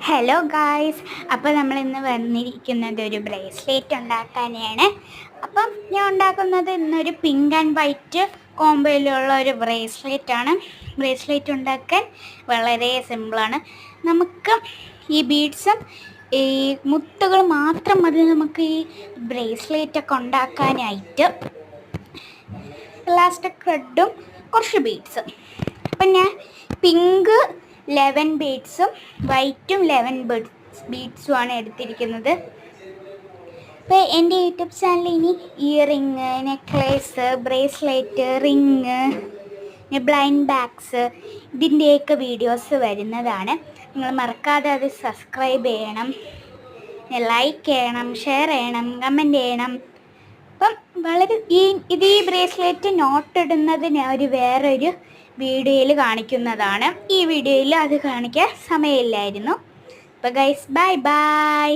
Hello guys, അപ്പോൾ നമ്മൾ ഇന്ന് വന്നിരിക്കുന്നത് ഒരു ബ്രേസ്ലെറ്റ് ഉണ്ടാക്കാനാണ്. അപ്പം ഞാൻ ഉണ്ടാക്കുന്നത് ഇന്നൊരു പിങ്ക് ആൻഡ് വൈറ്റ് കോംബോയിലുള്ള ഒരു ബ്രേസ്ലെറ്റാണ്. ബ്രേസ്ലെറ്റ് ഉണ്ടാക്കാൻ വളരെ സിമ്പിളാണ്. നമുക്ക് ഈ ബീഡ്സും ഈ മുത്തുകൾ മാത്രം മതി നമുക്ക് ഈ ബ്രേസ്ലെറ്റൊക്കെ ഉണ്ടാക്കാനായിട്ട്. പ്ലാസ്റ്റിക് ത്രെഡും കുറച്ച് ബീഡ്സും. അപ്പം ഞാൻ പിങ്ക് 11 ബീഡ്സും വൈറ്റും 11 ബീഡ്സുമാണ് എടുത്തിരിക്കുന്നത്. അപ്പോൾ എൻ്റെ യൂട്യൂബ് ചാനൽ ഇനി earring, necklace, bracelet, ring, blind bags ഇതിൻ്റെയൊക്കെ വീഡിയോസ് വരുന്നതാണ്. നിങ്ങൾ മറക്കാതെ അത് സബ്സ്ക്രൈബ് ചെയ്യണം, ലൈക്ക് ചെയ്യണം, ഷെയർ ചെയ്യണം, കമൻറ്റ് ചെയ്യണം. അപ്പം ഈ ബ്രേസ്ലെറ്റ് നോട്ട് ഇടുന്നതിന് വേറൊരു വീഡിയോയിൽ കാണിക്കുന്നതാണ്. ഈ വീഡിയോയിൽ അത് കാണിക്കാൻ സമയമില്ലായിരുന്നു. അപ്പോൾ ഗൈസ്, ബൈ ബൈ.